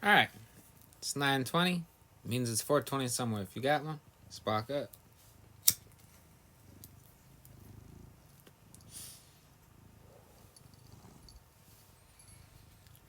All right, it's 9:20. Means it's 4:20 somewhere. If you got one, spark up.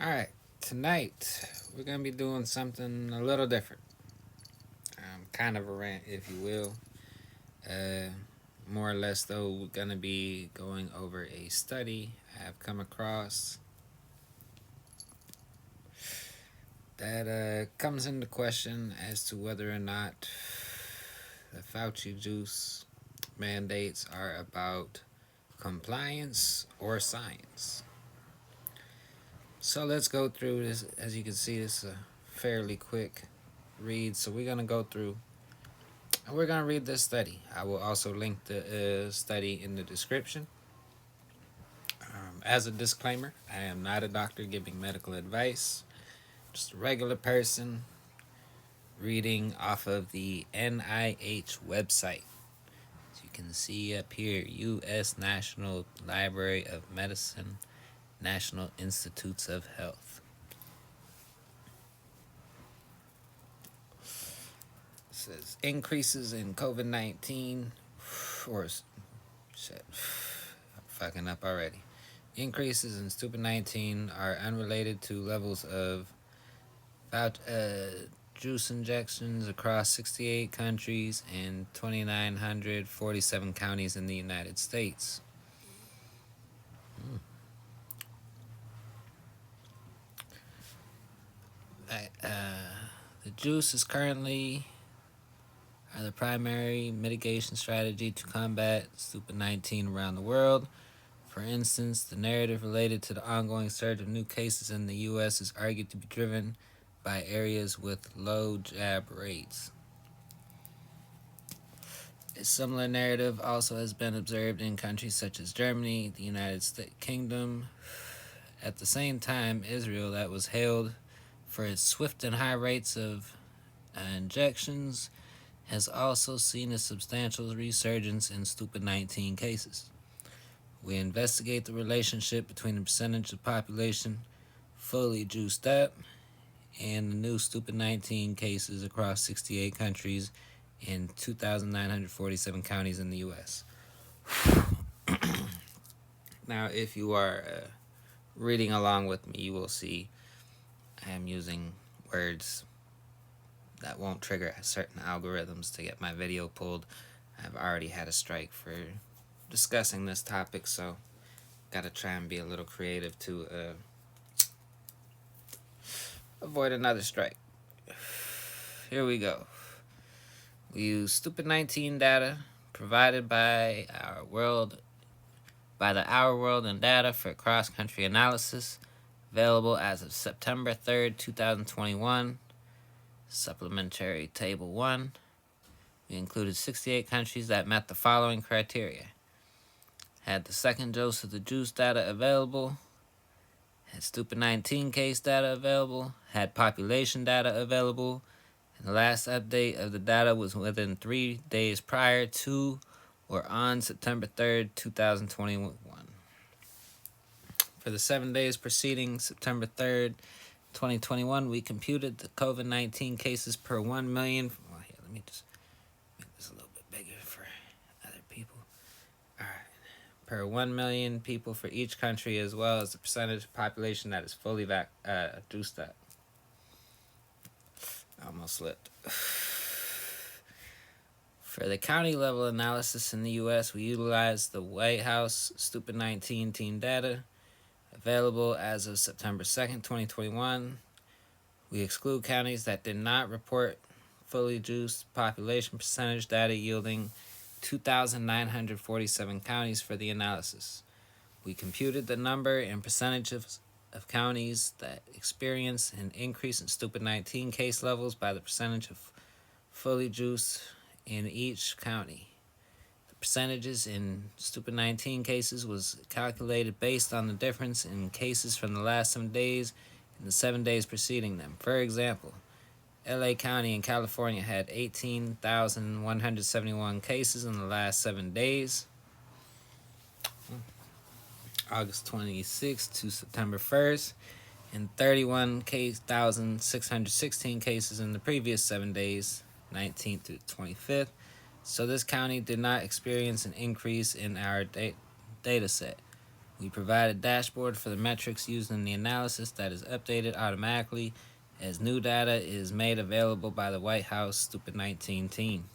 All right, tonight we're gonna be doing something a little different. Kind of a rant, if you will. Uh, More or less, though, we're gonna be going over a study I've come across that comes into question as to whether or not the Fauci juice mandates are about compliance or science. So let's go through this. As you can see, this is a fairly quick read. So we're gonna go through and we're gonna read this study. I will also link the study in the description. As a disclaimer, I am not a doctor giving medical advice. Just a regular person reading off of the NIH website. As you can see up here, U.S. National Library of Medicine, National Institutes of Health. It says increases in COVID 19, or shit, I'm fucking up already. Increases in stupid 19 are unrelated to levels of juice injections across 68 countries and 2,947 counties in the United States. The juice is currently the primary mitigation strategy to combat stupid 19 around the world. For instance, the narrative related to the ongoing surge of new cases in the U.S. is argued to be driven by areas with low jab rates. A similar narrative also has been observed in countries such as Germany, the United States Kingdom. At the same time, Israel, that was hailed for its swift and high rates of injections, has also seen a substantial resurgence in stupid 19 cases. We investigate the relationship between the percentage of population fully juiced up and the new stupid 19 cases across 68 countries in 2,947 counties in the U.S. Now, if you are reading along with me, you will see I am using words that won't trigger certain algorithms to get my video pulled. I've already had a strike for discussing this topic, so gotta try and be a little creative to avoid another strike. Here we go. We use stupid 19 data provided by the Our World and Data for cross-country analysis, available as of September 3rd, 2021. Supplementary Table 1. We included 68 countries that met the following criteria: had the second dose of the juice data available, had stupid 19 case data available, had population data available, and the last update of the data was within 3 days prior to or on September 3rd, 2021. For the 7 days preceding September 3rd, 2021, we computed the COVID 19 cases per 1 million. Well, here, let me just make this a little bit bigger for other people. All right. Per 1 million people for each country, as well as the percentage of population that is fully juiced up. Almost slipped. For the county level analysis in the U.S., we utilized the White House Stupid 19 team data available as of September 2nd, 2021. We exclude counties that did not report fully juiced population percentage data, yielding 2,947 counties for the analysis. We computed the number and percentage of counties that experience an increase in stupid 19 case levels by the percentage of fully juiced in each county. The percentages in stupid 19 cases was calculated based on the difference in cases from the last 7 days and the 7 days preceding them. For example, LA County in California had 18,171 cases in the last 7 days, August 26th to September 1st, and 31,616 cases in the previous 7 days, 19th through 25th. So this county did not experience an increase in our data set. We provide a dashboard for the metrics used in the analysis that is updated automatically as new data is made available by the White House Stupid 19 team.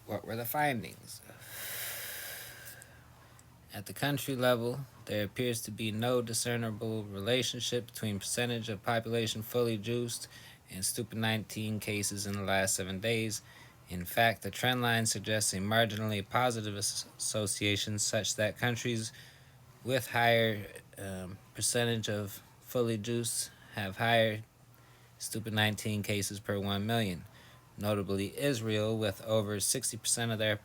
What were the findings? At the country level, there appears to be no discernible relationship between percentage of population fully juiced and Stupid 19 cases in the last 7 days. In fact, the trend line suggests a marginally positive association such that countries with higher percentage of fully juiced have higher Stupid 19 cases per 1 million. Notably, Israel, with over 60% of their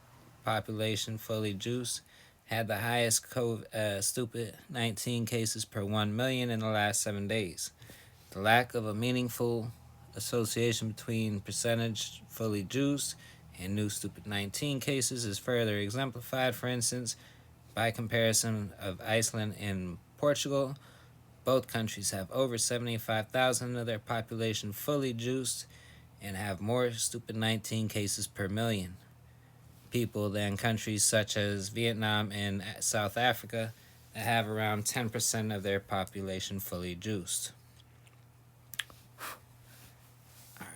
population fully juiced, had the highest Stupid 19 cases per 1 million in the last 7 days. The lack of a meaningful association between percentage fully juiced and new Stupid 19 cases is further exemplified, for instance, by comparison of Iceland and Portugal. Both countries have over 75,000 of their population fully juiced and have more Stupid 19 cases per million people than countries such as Vietnam and South Africa that have around 10% of their population fully juiced. All right.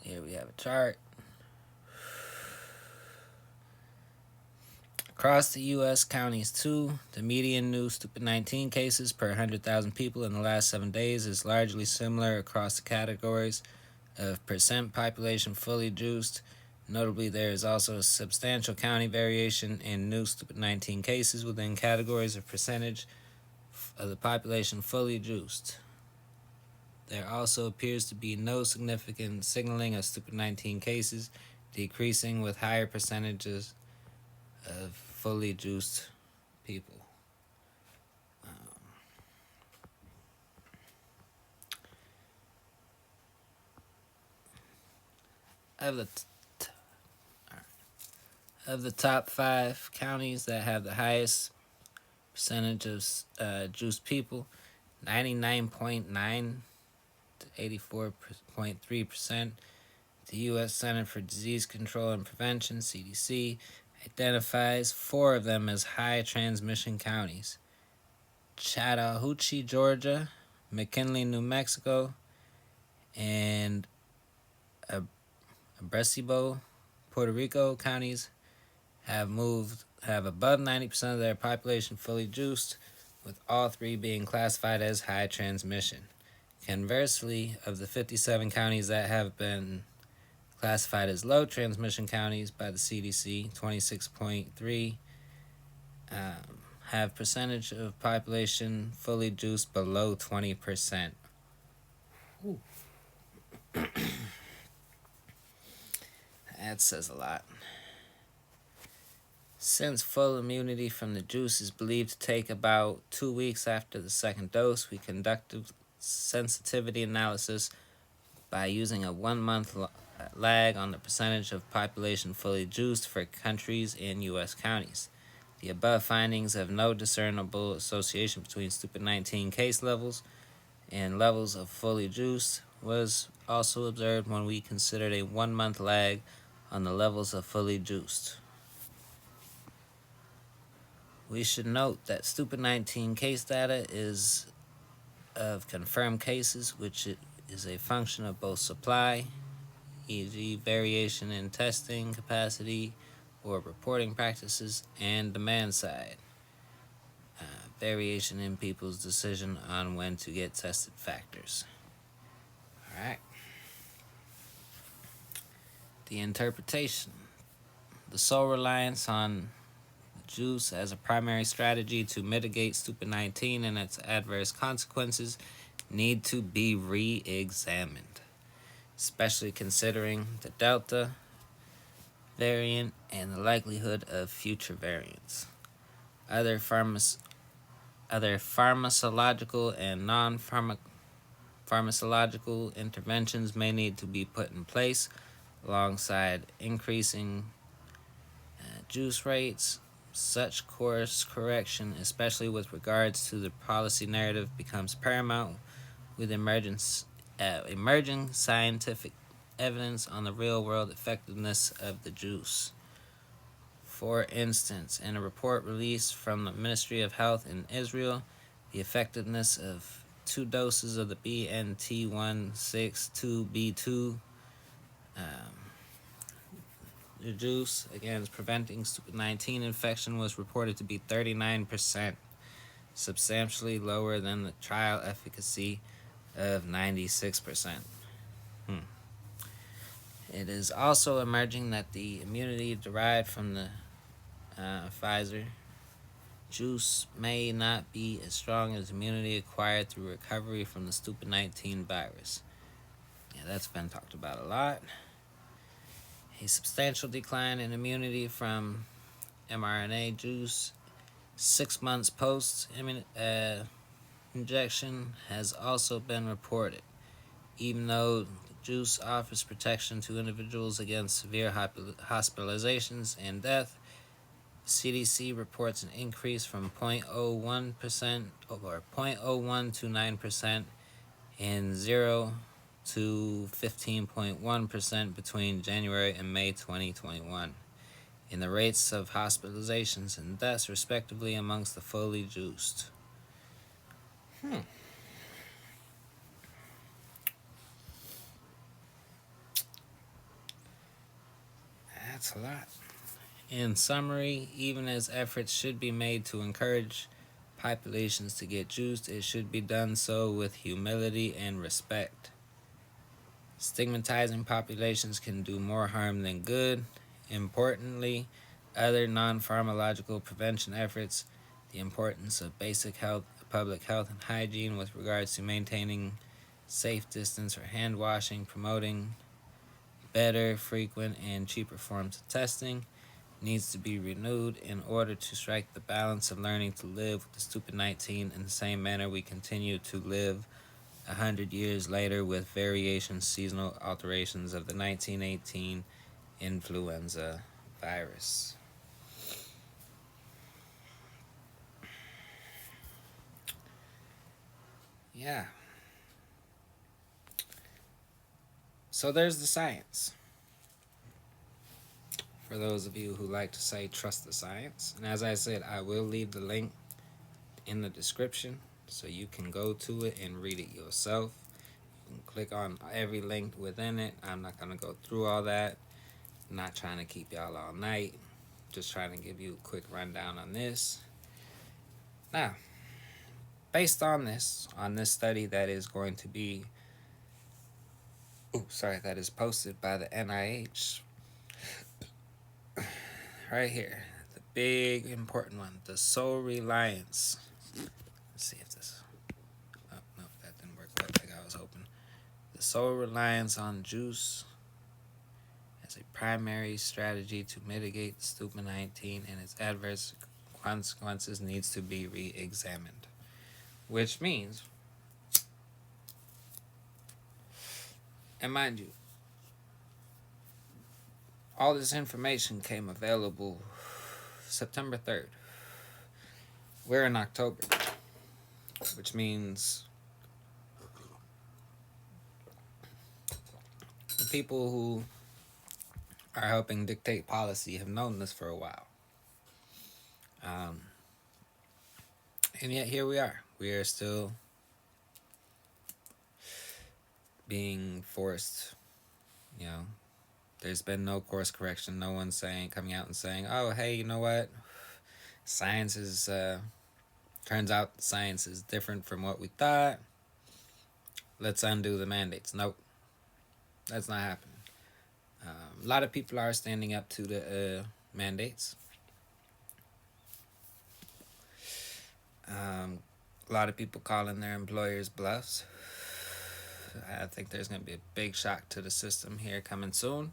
Here we have a chart. Across the U.S. counties, too, the median new Stupid 19 cases per 100,000 people in the last 7 days is largely similar across the categories of percent population fully juiced. Notably, there is also a substantial county variation in new Stupid 19 cases within categories of percentage of the population fully juiced. There also appears to be no significant signaling of Stupid 19 cases decreasing with higher percentages of fully juiced people. Of the of the top 5 counties that have the highest percentage of juiced people, 99.9 to 84.3%. The U.S. Center for Disease Control and Prevention (CDC) identifies 4 of them as high transmission counties: Chattahoochee, Georgia; McKinley, New Mexico; and Arecibo, Puerto Rico counties have above 90% of their population fully juiced, with all 3 being classified as high transmission. Conversely, of the 57 counties that have been classified as low transmission counties by the CDC, 26.3 have percentage of population fully juiced below 20%. That says a lot. Since full immunity from the juice is believed to take about 2 weeks after the second dose, we conducted sensitivity analysis by using a 1-month lag on the percentage of population fully juiced for countries and U.S. counties. The above findings have no discernible association between Stupid 19 case levels and levels of fully juiced was also observed when we considered a 1-month lag on the levels of fully juiced. We should note that Stupid 19 case data is of confirmed cases, which is a function of both supply, e.g. variation in testing capacity or reporting practices, and demand side, variation in people's decision on when to get tested factors. All right. The interpretation. The sole reliance on juice as a primary strategy to mitigate Stupid 19 and its adverse consequences need to be re-examined, especially considering the Delta variant and the likelihood of future variants. Other pharmacological and non-pharmacological interventions may need to be put in place alongside increasing juice rates. Such course correction, especially with regards to the policy narrative, becomes paramount with emerging scientific evidence on the real world effectiveness of the juice. For instance, in a report released from the Ministry of Health in Israel, the effectiveness of 2 doses of the BNT162B2 the juice against preventing 19 infection was reported to be 39%, substantially lower than the trial efficacy of 96%. It is also emerging that the immunity derived from the Pfizer juice may not be as strong as immunity acquired through recovery from the stupid 19 virus. Yeah, that's been talked about a lot. A substantial decline in immunity from mRNA juice 6 months post injection has also been reported. Even though the juice offers protection to individuals against severe hospitalizations and death, CDC reports an increase from 0.01% or 0.01 to 9% and 0 to 15.1% between January and May 2021 in the rates of hospitalizations and deaths, respectively, amongst the fully juiced. That's a lot. In summary, even as efforts should be made to encourage populations to get juiced, it should be done so with humility and respect. Stigmatizing populations can do more harm than good. Importantly, other non-pharmacological prevention efforts, the importance of basic health, public health and hygiene with regards to maintaining safe distance or hand washing, promoting better, frequent, and cheaper forms of testing, needs to be renewed in order to strike the balance of learning to live with the stupid 19 in the same manner we continue to live 100 years later with variations, seasonal alterations of the 1918 influenza virus. Yeah. So there's the science. For those of you who like to say trust the science. And as I said, I will leave the link in the description so you can go to it and read it yourself. You can click on every link within it. I'm not going to go through all that. I'm not trying to keep y'all all night. Just trying to give you a quick rundown on this. Now, based on this study that is going to be that is posted by the NIH right here, the big important one, the sole reliance. Let's see if this, oh no, that didn't work like I was hoping. The sole reliance on juice as a primary strategy to mitigate the stupid 19 and its adverse consequences needs to be re-examined, which means, and mind you, all this information came available September 3rd. We're in October, which means the people who are helping dictate policy have known this for a while. And yet here we are. We are still being forced, there's been no course correction. No one's coming out and saying, oh, hey, you know what? Science is, turns out science is different from what we thought. Let's undo the mandates. Nope. That's not happening. A lot of people are standing up to the mandates. A lot of people calling their employers bluffs. I think there's going to be a big shock to the system here coming soon.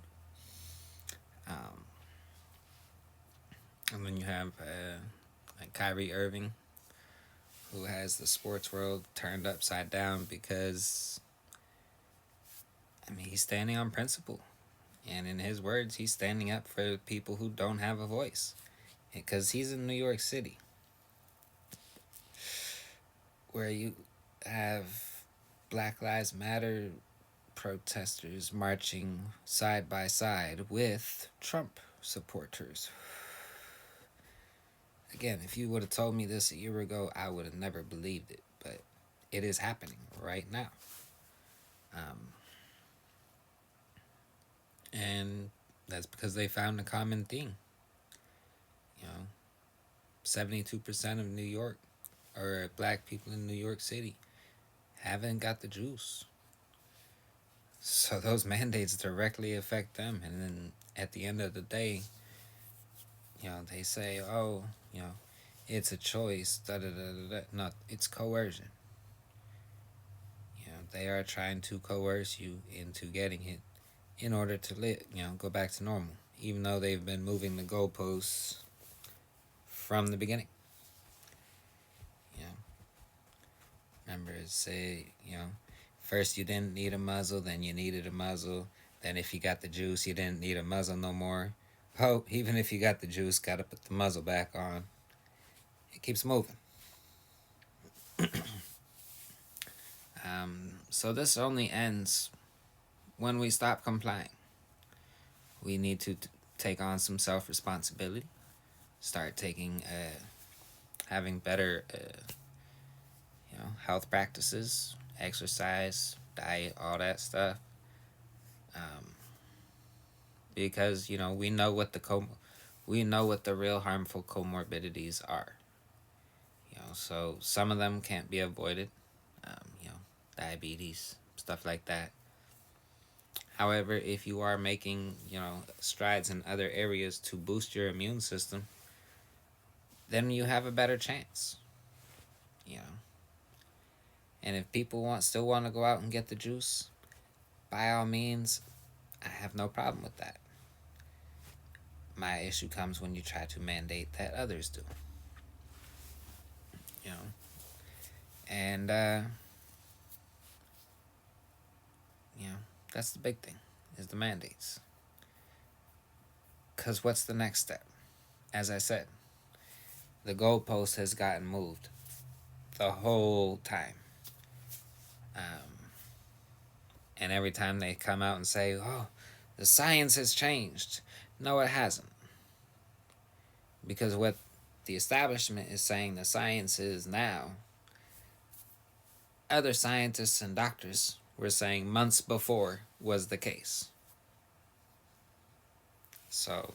And then you have like Kyrie Irving, who has the sports world turned upside down because, he's standing on principle. And in his words, he's standing up for people who don't have a voice. Because he's in New York City, where you have Black Lives Matter protesters marching side by side with Trump supporters. Again, if you would have told me this a year ago, I would have never believed it. But it is happening right now. And that's because they found a common theme. You know, 72% of New York, or black people in New York City, haven't got the juice. So those mandates directly affect them. And then at the end of the day, they say, oh, it's a choice, da da da da da. No, it's coercion. They are trying to coerce you into getting it in order to go back to normal, even though they've been moving the goalposts from the beginning. Remember, it say, first you didn't need a muzzle, then you needed a muzzle. Then if you got the juice, you didn't need a muzzle no more. Oh, even if you got the juice, got to put the muzzle back on. It keeps moving. So this only ends when we stop complying. We need to take on some self-responsibility. Start having better, health practices, exercise, diet, all that stuff. Because we know what the real harmful comorbidities are. So some of them can't be avoided. Diabetes, stuff like that. However, if you are making strides in other areas to boost your immune system, then you have a better chance. And if people still want to go out and get the juice, by all means, I have no problem with that. My issue comes when you try to mandate that others do. And that's the big thing, is the mandates. Because what's the next step? As I said, the goalpost has gotten moved the whole time. And every time they come out and say, oh, the science has changed. No, it hasn't. Because what the establishment is saying the science is now, other scientists and doctors were saying months before was the case. So,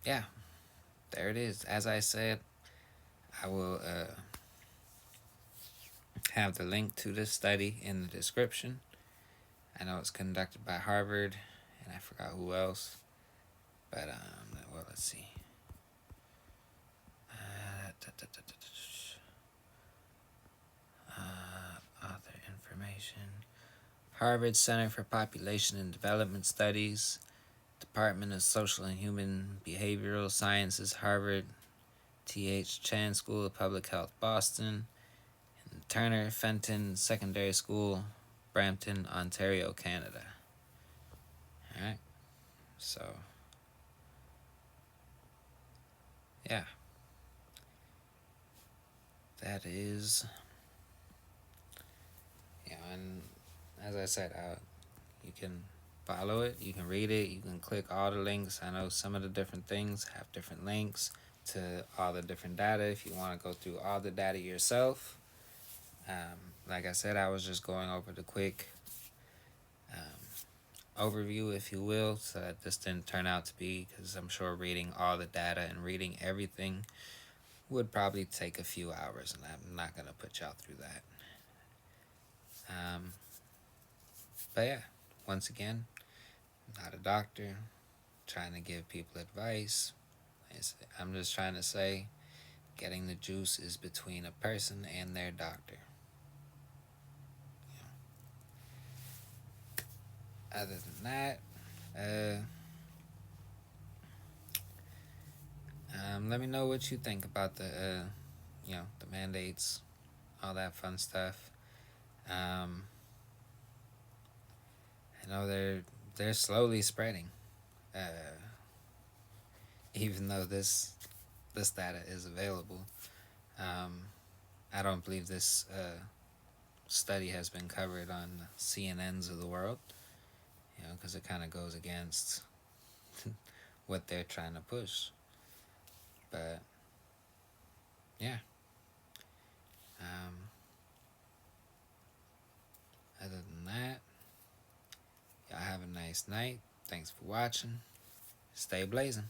yeah, there it is. As I said, I will have the link to this study in the description. I know it's conducted by Harvard, and I forgot who else. But, well, let's see. Author information. Harvard Center for Population and Development Studies, Department of Social and Human Behavioral Sciences, Harvard, T.H. Chan School of Public Health, Boston, and Turner Fenton Secondary School, Brampton, Ontario, Canada. Alright, so, yeah. That is, and as I said, you can follow it, you can read it, you can click all the links. I know some of the different things have different links to all the different data if you want to go through all the data yourself. Like I said, I was just going over the quick overview, if you will, so that this didn't turn out to be, because I'm sure reading all the data and reading everything would probably take a few hours, and I'm not going to put y'all through that. But yeah, once again, not a doctor, trying to give people advice. I'm just trying to say, getting the juice is between a person and their doctor. Other than that, let me know what you think about the mandates, all that fun stuff. I know they're they're slowly spreading. Uh, Even though this data is available, um, I don't believe this study has been covered on CNNs of the world. Because it kind of goes against what they're trying to push. But yeah, um, other than that, y'all have a nice night. Thanks for watching. Stay blazing.